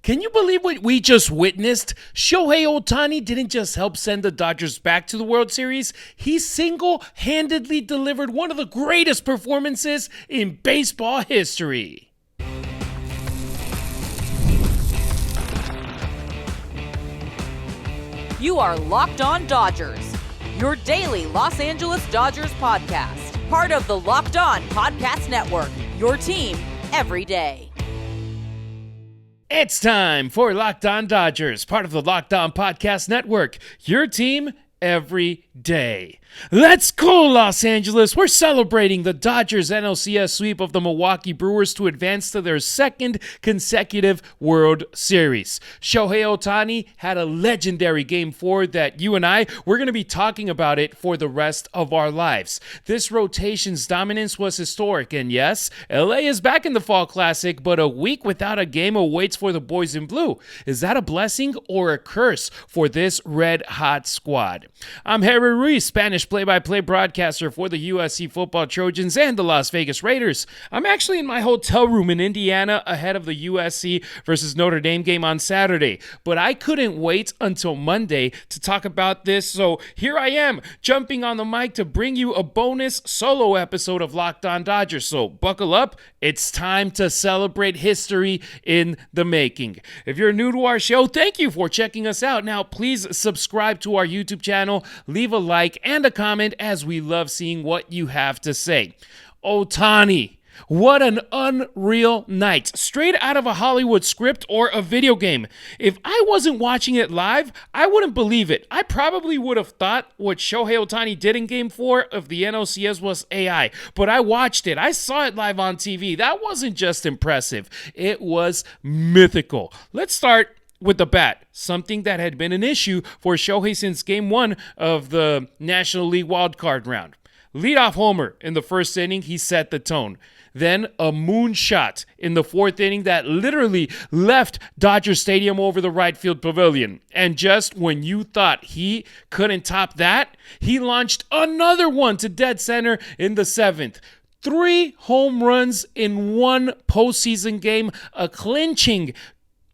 Can you believe what we just witnessed? Shohei Ohtani didn't just help send the Dodgers back to the World Series, he single-handedly delivered one of the greatest performances in baseball history. You are Locked On Dodgers, your daily Los Angeles Dodgers podcast. Part of the Locked On Podcast Network, your team every day. It's time for Locked On Dodgers, part of the Locked On Podcast Network, your team every day. Let's go, Los Angeles! We're celebrating the Dodgers' NLCS sweep of the Milwaukee Brewers to advance to their second consecutive World Series. Shohei Ohtani had a legendary Game 4 that you and we're going to be talking about it for the rest of our lives. This rotation's dominance was historic, and yes, LA is back in the Fall Classic, but a week without a game awaits for the boys in blue. Is that a blessing or a curse for this red-hot squad? I'm Harry Ruiz, Spanish play-by-play broadcaster for the USC Football Trojans and the Las Vegas Raiders. I'm actually in my hotel room in Indiana ahead of the USC versus Notre Dame game on Saturday, but I couldn't wait until Monday to talk about this, so here I am, jumping on the mic to bring you a bonus solo episode of Locked On Dodgers, so buckle up, it's time to celebrate history in the making. If you're new to our show, thank you for checking us out. Now, please subscribe to our YouTube channel, leave a like and a comment as we love seeing what you have to say. Ohtani, what an unreal night. Straight out of a Hollywood script or a video game. If I wasn't watching it live, I wouldn't believe it. I probably would have thought what Shohei Ohtani did in Game 4 of the NLCS was AI. But I watched it. I saw it live on TV. That wasn't just impressive. It was mythical. Let's start with the bat, something that had been an issue for Shohei since Game 1 of the National League wildcard round. Leadoff homer in the first inning, he set the tone. Then a moonshot in the fourth inning that literally left Dodger Stadium over the right field pavilion. And just when you thought he couldn't top that, he launched another one to dead center in the seventh. 3 home runs in one postseason game, a clinching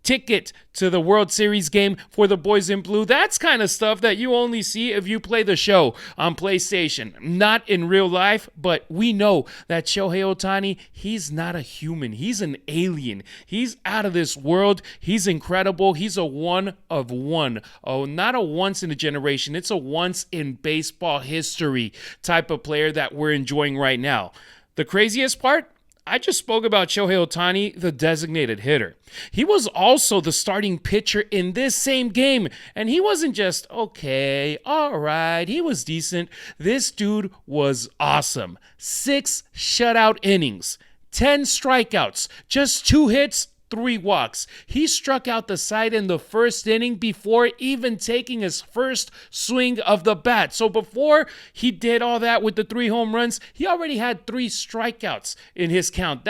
ticket to the World Series game for the boys in blue. That's kind of stuff that you only see if you play the show on PlayStation. Not in real life, but we know that Shohei Ohtani, he's not a human. He's an alien. He's out of this world. He's incredible. He's a one of one. Oh, not a once in a generation. It's a once in baseball history type of player that we're enjoying right now. The craziest part? I just spoke about Shohei Ohtani, the designated hitter. He was also the starting pitcher in this same game, and he wasn't just, okay, all right, he was decent. This dude was awesome. 6 shutout innings, 10 strikeouts, just 2 hits, 3 walks. He struck out the side in the first inning before even taking his first swing of the bat. So before he did all that with the 3 home runs, he already had 3 strikeouts in his count.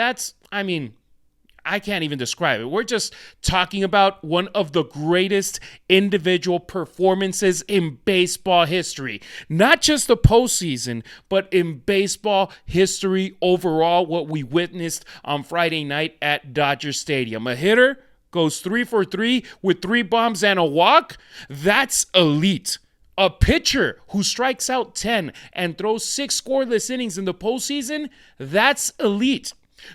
I can't even describe it. We're just talking about one of the greatest individual performances in baseball history. Not just the postseason, but in baseball history overall, what we witnessed on Friday night at Dodger Stadium. A hitter goes 3 for 3 with 3 bombs and a walk. That's elite. A pitcher who strikes out 10 and throws 6 scoreless innings in the postseason, that's elite.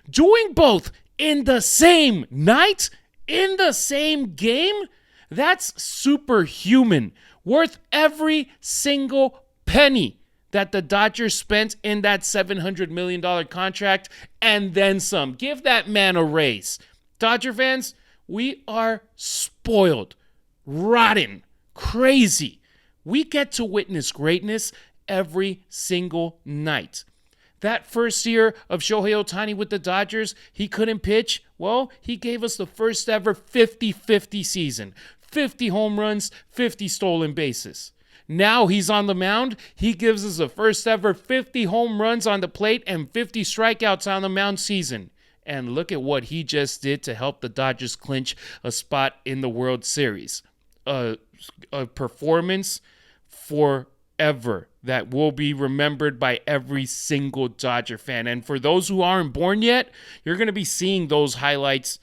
Doing both in the same night, in the same game, that's superhuman. Worth every single penny that the Dodgers spent in that $700 million contract and then some. Give that man a raise. Dodger fans, we are spoiled, rotten, crazy. We get to witness greatness every single night. That first year of Shohei Ohtani with the Dodgers, he couldn't pitch. Well, he gave us the first ever 50-50 season. 50 home runs, 50 stolen bases. Now he's on the mound. He gives us the first ever 50 home runs on the plate and 50 strikeouts on the mound season. And look at what he just did to help the Dodgers clinch a spot in the World Series. A performance forever that will be remembered by every single Dodger fan. And for those who aren't born yet, you're going to be seeing those highlights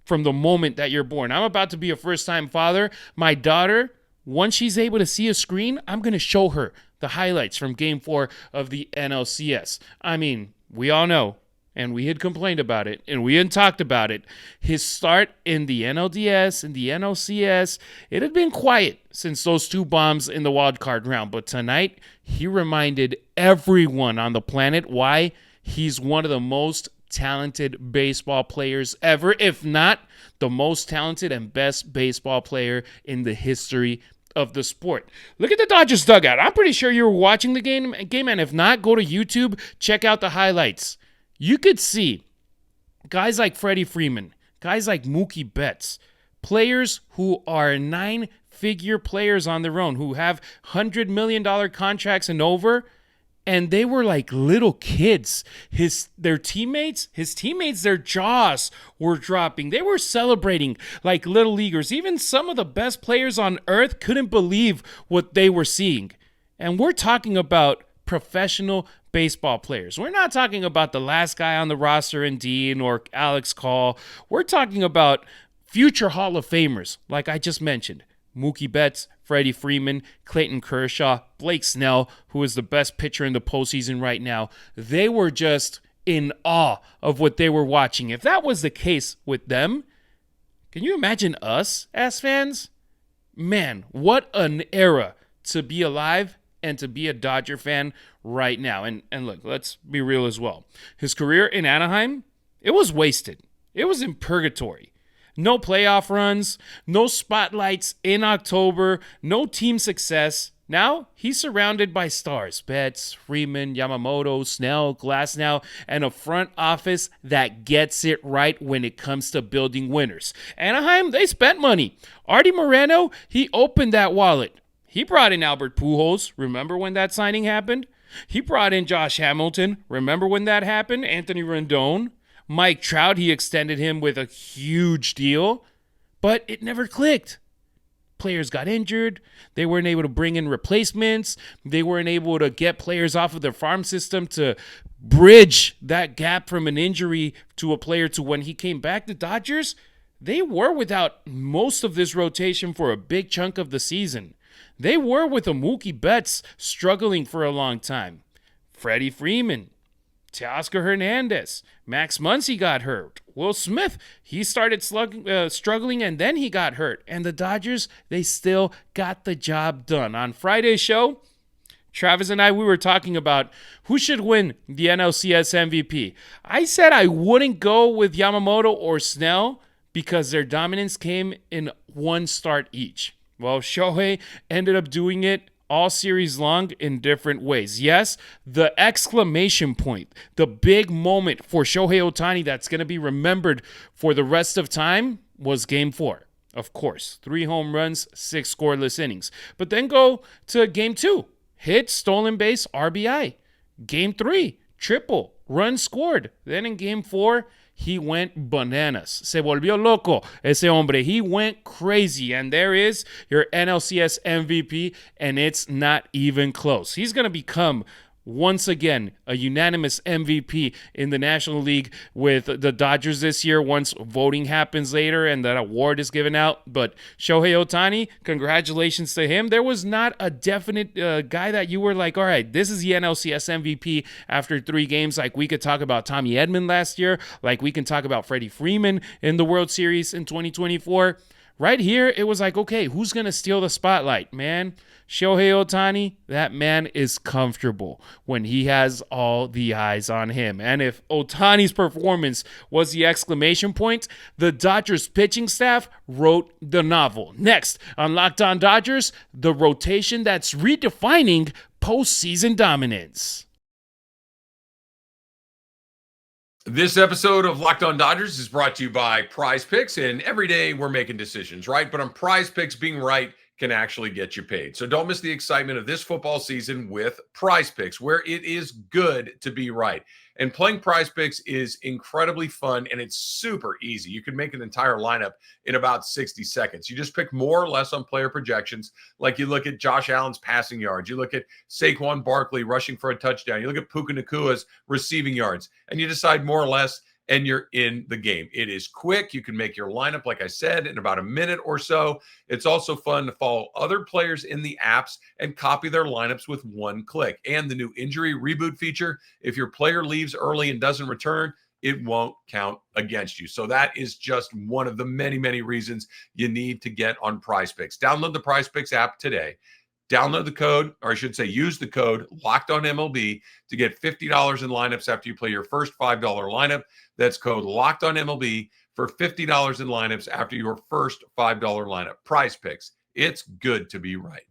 from the moment that you're born. I'm about to be a first-time father. My daughter, once she's able to see a screen, I'm going to show her the highlights from Game 4 of the NLCS. I mean, we all know, and we had complained about it, and we had talked about it. His start in the NLDS and the NLCS, it had been quiet since those 2 bombs in the wild card round. But tonight, he reminded everyone on the planet why he's one of the most talented baseball players ever, if not the most talented and best baseball player in the history of the sport. Look at the Dodgers dugout. I'm pretty sure you were watching the game, and if not, go to YouTube, check out the highlights. You could see guys like Freddie Freeman, guys like Mookie Betts, players who are 9-figure players on their own, who have $100 million contracts and over, and they were like little kids. His teammates, their jaws were dropping. They were celebrating like little leaguers. Even some of the best players on earth couldn't believe what they were seeing. And we're talking about professional baseball players. We're not talking about the last guy on the roster in Dean or Alex Call. We're talking about future Hall of Famers, like I just mentioned. Mookie Betts, Freddie Freeman, Clayton Kershaw, Blake Snell, who is the best pitcher in the postseason right now. They were just in awe of what they were watching. If that was the case with them, can you imagine us as fans? Man, what an era to be alive and to be a Dodger fan right now. And look, let's be real as well. His career in Anaheim, it was wasted. It was in purgatory. No playoff runs, no spotlights in October, no team success. Now he's surrounded by stars. Betts, Freeman, Yamamoto, Snell, Glasnow, and a front office that gets it right when it comes to building winners. Anaheim, they spent money. Artie Moreno, he opened that wallet. He brought in Albert Pujols. Remember when that signing happened? He brought in Josh Hamilton. Remember when that happened? Anthony Rendon. Mike Trout, he extended him with a huge deal, but it never clicked. Players got injured. They weren't able to bring in replacements. They weren't able to get players off of their farm system to bridge that gap from an injury to a player to when he came back. The Dodgers, they were without most of this rotation for a big chunk of the season. They were with a Mookie Betts struggling for a long time. Freddie Freeman, Teoscar Hernandez, Max Muncy got hurt. Will Smith, he started struggling and then he got hurt. And the Dodgers, they still got the job done. On Friday's show, Travis and I, we were talking about who should win the NLCS MVP. I said I wouldn't go with Yamamoto or Snell because their dominance came in one start each. Well, Shohei ended up doing it all series long in different ways. Yes, the exclamation point, the big moment for Shohei Ohtani that's going to be remembered for the rest of time was Game 4. Of course, 3 home runs, 6 scoreless innings. But then go to Game 2. Hit, stolen base, RBI. Game 3, triple, run scored. Then in Game 4, he went bananas. Se volvió loco ese hombre. He went crazy. And there is your NLCS MVP, and it's not even close. He's going to become, once again, a unanimous MVP in the National League with the Dodgers this year once voting happens later and that award is given out. But Shohei Ohtani, congratulations to him. There was not a definite guy that you were like, all right, this is the NLCS MVP after 3 games. Like we could talk about Tommy Edman last year, like we can talk about Freddie Freeman in the World Series in 2024. Right here, it was like, okay, who's going to steal the spotlight, man? Shohei Ohtani, that man is comfortable when he has all the eyes on him. And if Ohtani's performance was the exclamation point, the Dodgers pitching staff wrote the novel. Next, on Locked On Dodgers, the rotation that's redefining postseason dominance. This episode of Locked On Dodgers is brought to you by PrizePicks, and every day we're making decisions, right? But on PrizePicks, being right can actually get you paid. So don't miss the excitement of this football season with PrizePicks, where it is good to be right. And playing PrizePicks is incredibly fun, and it's super easy. You can make an entire lineup in about 60 seconds. You just pick more or less on player projections, like you look at Josh Allen's passing yards. You look at Saquon Barkley rushing for a touchdown. You look at Puka Nakua's receiving yards, and you decide more or less and you're in the game. It is quick. You can make your lineup, like I said, in about a minute or so. It's also fun to follow other players in the apps and copy their lineups with one click. And the new injury reboot feature, if your player leaves early and doesn't return, it won't count against you. So that is just one of the many, many reasons you need to get on PrizePicks. Download the PrizePicks app today. Download the code, or I should say use the code LOCKEDONMLB to get $50 in lineups after you play your first $5 lineup. That's code LOCKEDONMLB for $50 in lineups after your first $5 lineup. PrizePicks. It's good to be right.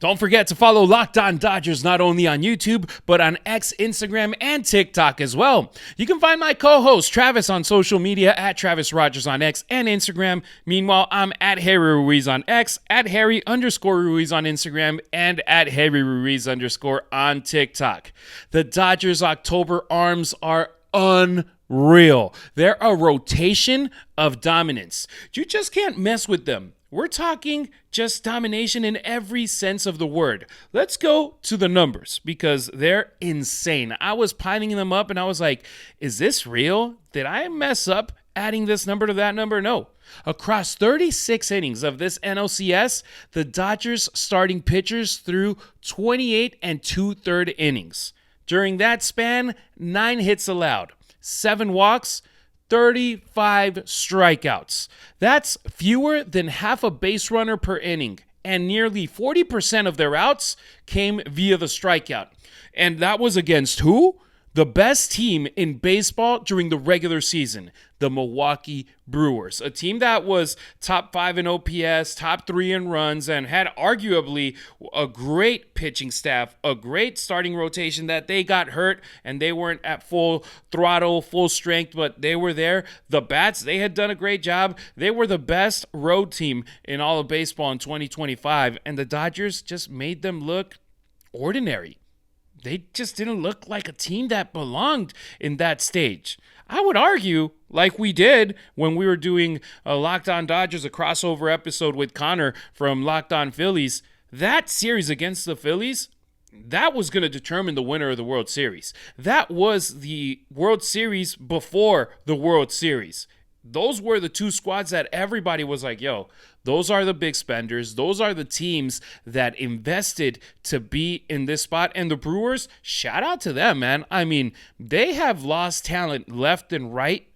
Don't forget to follow Locked On Dodgers not only on YouTube, but on X, Instagram, and TikTok as well. You can find my co-host Travis on social media at Travis Rogers on X and Instagram. Meanwhile, I'm at Harry Ruiz on X, at Harry_Ruiz on Instagram, and at Harry Ruiz_ on TikTok. The Dodgers' October arms are unreal. They're a rotation of dominance. You just can't mess with them. We're talking just domination in every sense of the word. Let's go to the numbers because they're insane. I was piling them up and I was like, is this real? Did I mess up adding this number to that number? No. Across 36 innings of this NLCS, the Dodgers starting pitchers threw 28 and 2/3 innings. During that span, 9 hits allowed, 7 walks, 35 strikeouts. That's fewer than half a base runner per inning, and nearly 40% of their outs came via the strikeout. And that was against who? The best team in baseball during the regular season, the Milwaukee Brewers, a team that was top 5 in OPS, top 3 in runs, and had arguably a great pitching staff, a great starting rotation that they got hurt and they weren't at full throttle, full strength, but they were there. The bats, they had done a great job. They were the best road team in all of baseball in 2025, and the Dodgers just made them look ordinary. They just didn't look like a team that belonged in that stage. I would argue, like we did when we were doing Locked On Dodgers, a crossover episode with Connor from Locked On Phillies, that series against the Phillies, that was going to determine the winner of the World Series. That was the World Series before the World Series. Those were the two squads that everybody was like, yo, those are the big spenders. Those are the teams that invested to be in this spot. And the Brewers, shout out to them, man. I mean, they have lost talent left and right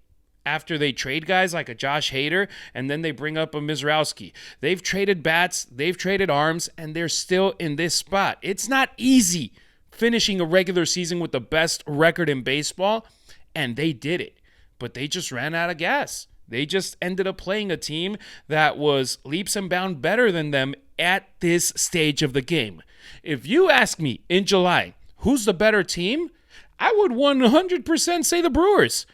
after they trade guys like a Josh Hader, and then they bring up a Mizrowski. They've traded bats, they've traded arms, and they're still in this spot. It's not easy finishing a regular season with the best record in baseball, and they did it. But they just ran out of gas. They just ended up playing a team that was leaps and bounds better than them at this stage of the game. If you ask me in July, who's the better team? I would 100% say the Brewers.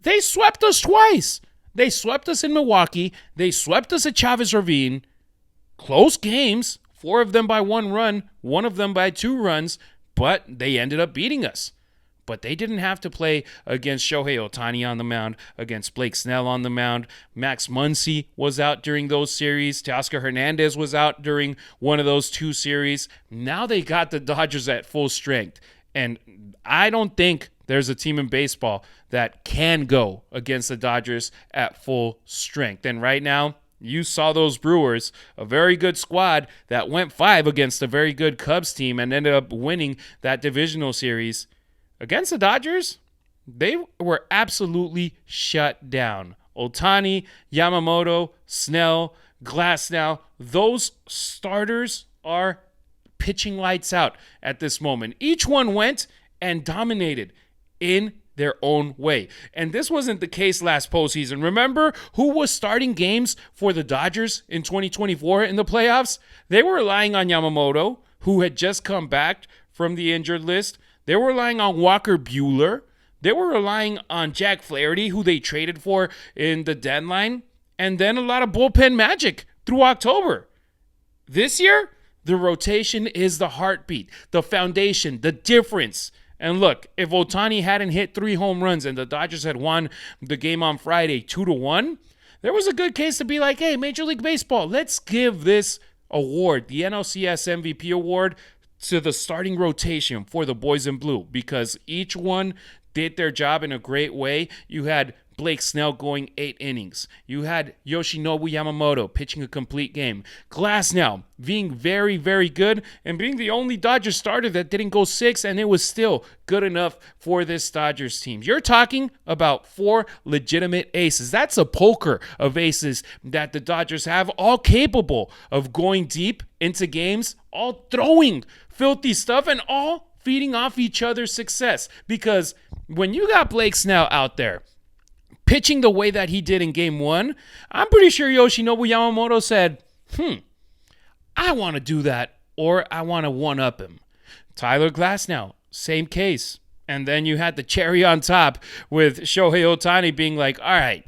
They swept us twice. They swept us in Milwaukee. They swept us at Chavez Ravine. Close games, 4 of them by 1 run, 1 of them by 2 runs, but they ended up beating us. But they didn't have to play against Shohei Ohtani on the mound, against Blake Snell on the mound. Max Muncy was out during those series. Teoscar Hernandez was out during one of those 2 series. Now they got the Dodgers at full strength. And I don't think there's a team in baseball that can go against the Dodgers at full strength. And right now, you saw those Brewers, a very good squad that went 5 against a very good Cubs team and ended up winning that divisional series. Against the Dodgers, they were absolutely shut down. Ohtani, Yamamoto, Snell, Glasnow, those starters are pitching lights out at this moment. Each one went and dominated in their own way. And this wasn't the case last postseason. Remember who was starting games for the Dodgers in 2024 in the playoffs? They were relying on Yamamoto, who had just come back from the injured list. They were relying on Walker Buehler. They were relying on Jack Flaherty, who they traded for in the deadline. And then a lot of bullpen magic through October. This year, the rotation is the heartbeat, the foundation, the difference. And look, if Ohtani hadn't hit 3 home runs and the Dodgers had won the game on Friday 2-1, there was a good case to be like, hey, Major League Baseball, let's give this award, the NLCS MVP award, to the starting rotation for the boys in blue because each one did their job in a great way. You had Blake Snell going 8 innings. You had Yoshinobu Yamamoto pitching a complete game. Glasnow being very, very good and being the only Dodgers starter that didn't go 6, and it was still good enough for this Dodgers team. You're talking about 4 legitimate aces. That's a poker of aces that the Dodgers have, all capable of going deep into games, all throwing filthy stuff, and all feeding off each other's success. Because when you got Blake Snell out there pitching the way that he did in game 1, I'm pretty sure Yoshinobu Yamamoto said, I want to do that, or I want to one-up him. Tyler Glasnow, same case. And then you had the cherry on top with Shohei Ohtani being like, all right,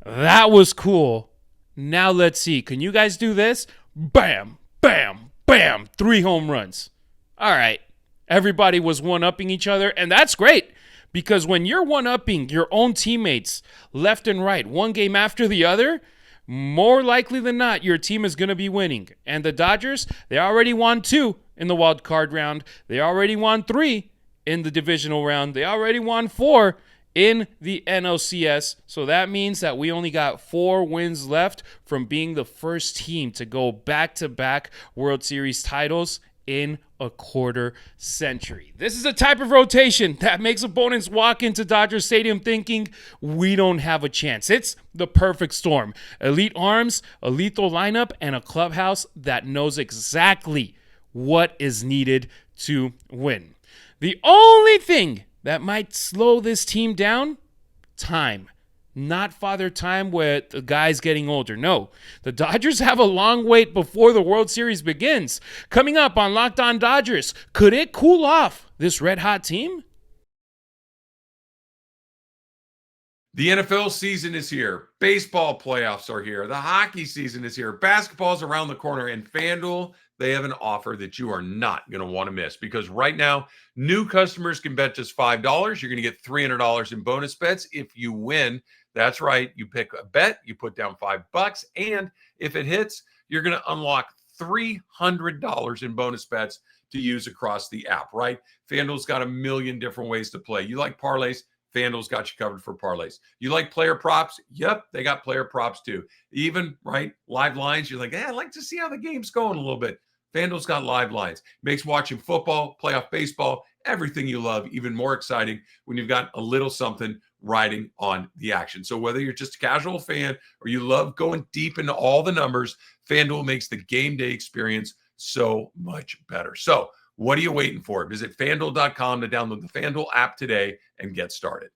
that was cool. Now let's see. Can you guys do this? Bam, bam, bam. 3 home runs. All right. Everybody was one-upping each other, and that's great. Because when you're one-upping your own teammates left and right, one game after the other, more likely than not, your team is going to be winning. And the Dodgers, they already won 2 in the wild card round. They already won 3 in the divisional round. They already won 4 in the NLCS. So that means that we only got 4 wins left from being the first team to go back-to-back World Series titles in a quarter century. This is a type of rotation that makes opponents walk into Dodger Stadium thinking we don't have a chance. It's the perfect storm. Elite arms, a lethal lineup, and a clubhouse that knows exactly what is needed to win. The only thing that might slow this team down, time. Not Father Time with the guys getting older. No, the Dodgers have a long wait before the World Series begins. Coming up on Locked On Dodgers, could it cool off this red-hot team? The NFL season is here. Baseball playoffs are here. The hockey season is here. Basketball's around the corner. And FanDuel, they have an offer that you are not going to want to miss. Because right now, new customers can bet just $5. You're going to get $300 in bonus bets if you win. That's right. You pick a bet, you put down $5, and if it hits, you're going to unlock $300 in bonus bets to use across the app, right? FanDuel's got a million different ways to play. You like parlays? FanDuel's got you covered for parlays. You like player props? Yep, they got player props too. Even, right, live lines, you're like, I'd like to see how the game's going a little bit. FanDuel's got live lines. Makes watching football, playoff baseball, everything you love even more exciting when you've got a little something riding on the action. So whether you're just a casual fan or you love going deep into all the numbers, FanDuel makes the game day experience so much better. So what are you waiting for? Visit FanDuel.com to download the FanDuel app today and get started.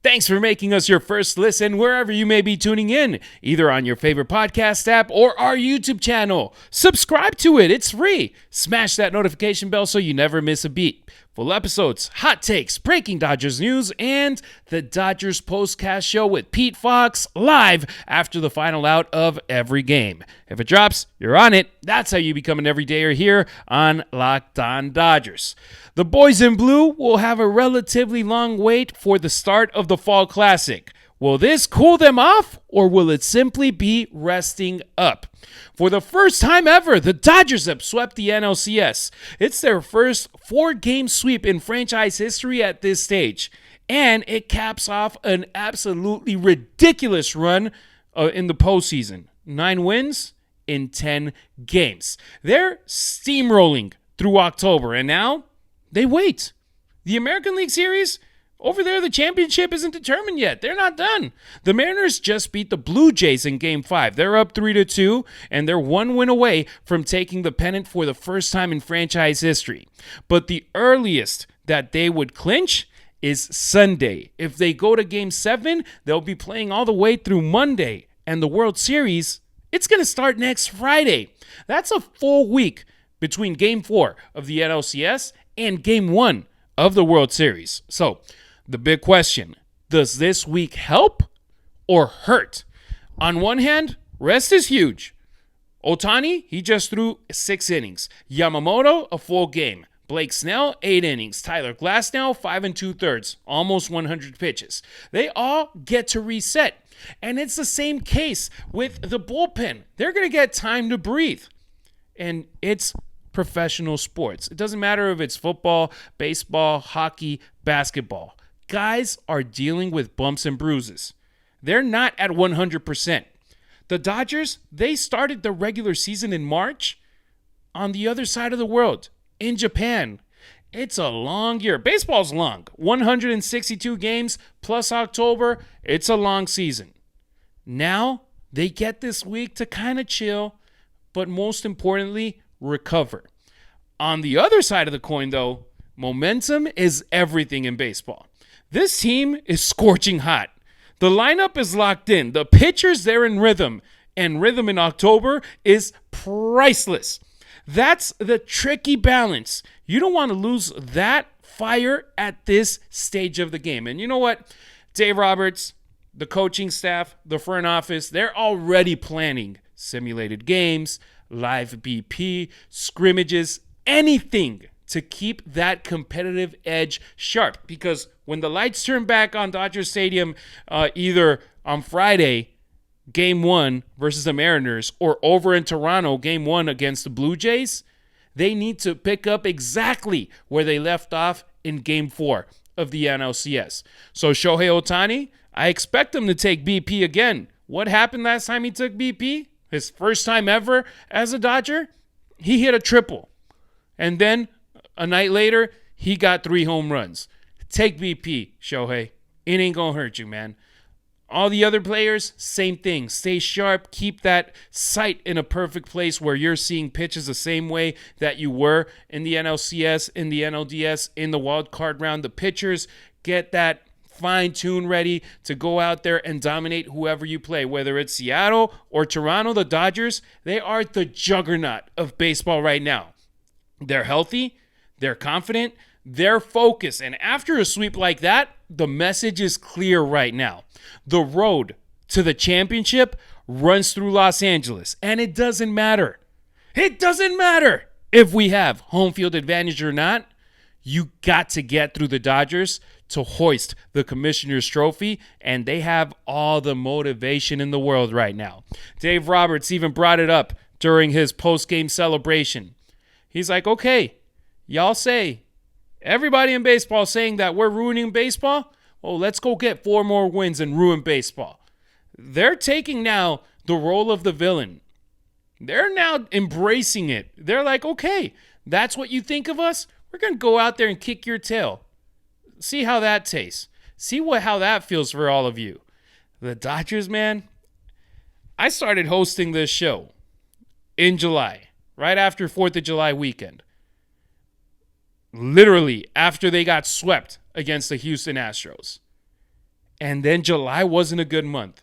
Thanks for making us your first listen wherever you may be tuning in, either on your favorite podcast app or our YouTube channel. Subscribe to it. It's free. Smash that notification bell so you never miss a beat. Full episodes, hot takes, breaking Dodgers news, and the Dodgers postcast show with Pete Fox live after the final out of every game. If it drops, you're on it. That's how you become an everydayer here on Locked On Dodgers. The boys in blue will have a relatively long wait for the start of the Fall Classic. Will this cool them off, or will it simply be resting up? For the first time ever, the Dodgers have swept the NLCS. It's their first 4-game sweep in franchise history at this stage, and it caps off an absolutely ridiculous run in the postseason. 9 wins in 10 games. They're steamrolling through October, and now they wait. The American League Series, over there, the championship isn't determined yet. They're not done. The Mariners just beat the Blue Jays in Game 5. They're up 3-2, and they're 1 win away from taking the pennant for the first time in franchise history. But the earliest that they would clinch is Sunday. If they go to Game 7, they'll be playing all the way through Monday. And the World Series, it's going to start next Friday. That's a full week between Game 4 of the NLCS and Game 1 of the World Series. So, the big question, does this week help or hurt? On one hand, rest is huge. Ohtani, he just threw 6 innings. Yamamoto, a full game. Blake Snell, 8 innings. Tyler Glasnow, 5 2/3, almost 100 pitches. They all get to reset. And it's the same case with the bullpen. They're going to get time to breathe. And it's professional sports. It doesn't matter if it's football, baseball, hockey, basketball. Guys are dealing with bumps and bruises. They're not at 100%. The Dodgers, they started the regular season in March on the other side of the world, in Japan. It's a long year. Baseball's long. 162 games plus October. It's a long season. Now they get this week to kind of chill, but most importantly, recover. On the other side of the coin, though, momentum is everything in baseball. This team is scorching hot. The lineup is locked in. The pitchers, they're in rhythm. And rhythm in October is priceless. That's the tricky balance. You don't want to lose that fire at this stage of the game. And you know what? Dave Roberts, the coaching staff, the front office, they're already planning simulated games, live BP, scrimmages, anything to keep that competitive edge sharp. Because when the lights turn back on Dodger Stadium, either on Friday, Game 1 versus the Mariners, or over in Toronto, Game 1 against the Blue Jays, they need to pick up exactly where they left off in Game 4 of the NLCS. So Shohei Ohtani, I expect him to take BP again. What happened last time he took BP? His first time ever as a Dodger? He hit a triple. And then a night later, he got 3 home runs. Take BP, Shohei. It ain't gonna hurt you, man. All the other players, same thing. Stay sharp. Keep that sight in a perfect place where you're seeing pitches the same way that you were in the NLCS, in the NLDS, in the wild card round. The pitchers, get that fine-tune ready to go out there and dominate whoever you play. Whether it's Seattle or Toronto, the Dodgers, they are the juggernaut of baseball right now. They're healthy. They're confident. They're focused. And after a sweep like that, the message is clear right now. The road to the championship runs through Los Angeles. And it doesn't matter. It doesn't matter if we have home field advantage or not. You got to get through the Dodgers to hoist the Commissioner's Trophy, and they have all the motivation in the world right now. Dave Roberts even brought it up during his post-game celebration. He's like, okay, y'all say, everybody in baseball saying that we're ruining baseball? Well, let's go get 4 more wins and ruin baseball. They're taking now the role of the villain. They're now embracing it. They're like, okay, that's what you think of us? We're going to go out there and kick your tail. See how that tastes. See how that feels for all of you. The Dodgers, man, I started hosting this show in July, right after 4th of July weekend. Literally after they got swept against the Houston Astros. And then July wasn't a good month.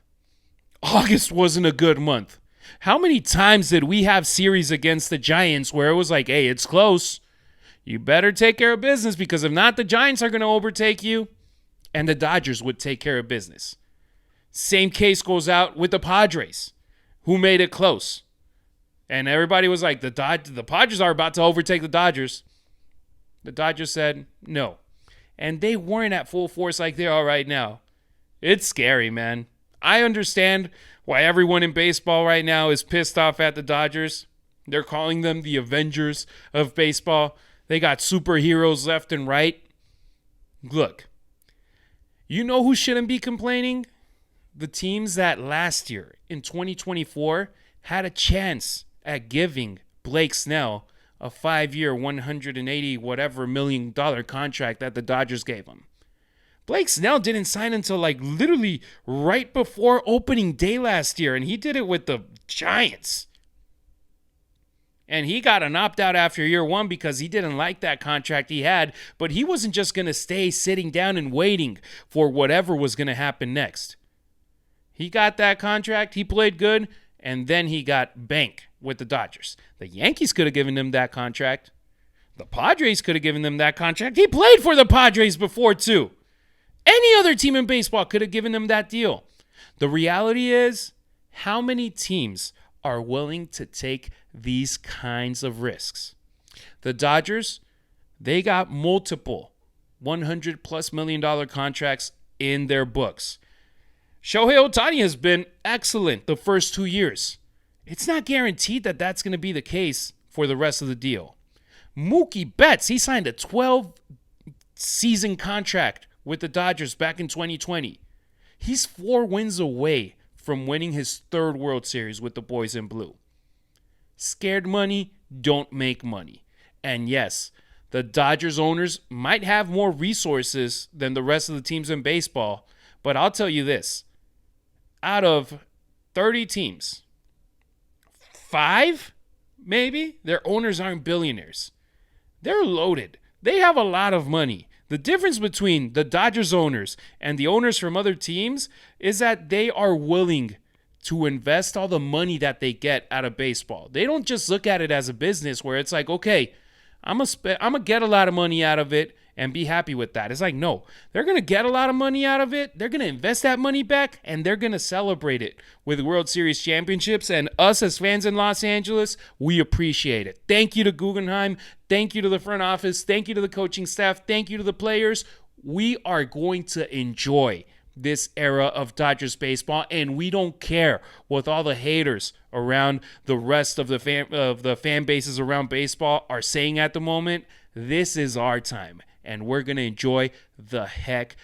August wasn't a good month. How many times did we have series against the Giants where it was like, hey, it's close. You better take care of business because if not, the Giants are going to overtake you. And the Dodgers would take care of business. Same case goes out with the Padres, who made it close. And everybody was like, the Padres are about to overtake the Dodgers. The Dodgers said no. And they weren't at full force like they are right now. It's scary, man. I understand why everyone in baseball right now is pissed off at the Dodgers. They're calling them the Avengers of baseball. They got superheroes left and right. Look, you know who shouldn't be complaining? The teams that last year, in 2024, had a chance at giving Blake Snell a 5-year, $180 million contract that the Dodgers gave him. Blake Snell didn't sign until like literally right before opening day last year, and he did it with the Giants. And he got an opt-out after year 1 because he didn't like that contract he had, but he wasn't just going to stay sitting down and waiting for whatever was going to happen next. He got that contract, he played good, and then he got bank with the Dodgers. The Yankees could have given him that contract. The Padres could have given him that contract. He played for the Padres before, too. Any other team in baseball could have given him that deal. The reality is, how many teams are willing to take these kinds of risks? The Dodgers, they got multiple $100+ million contracts in their books. Shohei Ohtani has been excellent the first 2 years. It's not guaranteed that that's going to be the case for the rest of the deal. Mookie Betts, he signed a 12-season contract with the Dodgers back in 2020. He's 4 wins away from winning his 3rd World Series with the boys in blue. Scared money don't make money. And yes, the Dodgers owners might have more resources than the rest of the teams in baseball, but I'll tell you this. Out of 30 teams, 5, maybe, their owners aren't billionaires. They're loaded. They have a lot of money. The difference between the Dodgers owners and the owners from other teams is that they are willing to invest all the money that they get out of baseball. They don't just look at it as a business where it's like, okay, I'm gonna get a lot of money out of it and be happy with that. It's like, no, they're going to get a lot of money out of it. They're going to invest that money back, and they're going to celebrate it with World Series championships. And us as fans in Los Angeles, we appreciate it. Thank you to Guggenheim. Thank you to the front office. Thank you to the coaching staff. Thank you to the players. We are going to enjoy this era of Dodgers baseball, and we don't care what all the haters around the rest of the fan bases around baseball are saying at the moment. This is our time, and we're going to enjoy the heck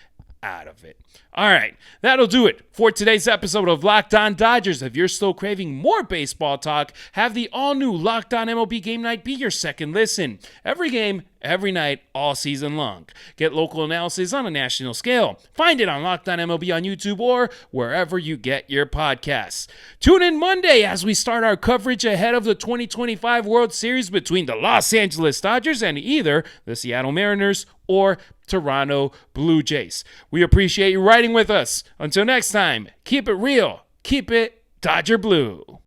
out of it. All right, that'll do it for today's episode of Locked On Dodgers. If you're still craving more baseball talk, have the all-new Locked On MLB Game Night be your second listen. Every game, every night, all season long. Get local analysis on a national scale. Find it on Locked On MLB on YouTube or wherever you get your podcasts. Tune in Monday as we start our coverage ahead of the 2025 World Series between the Los Angeles Dodgers and either the Seattle Mariners or Toronto Blue Jays. We appreciate you riding with us. Until next time, keep it real, keep it Dodger Blue.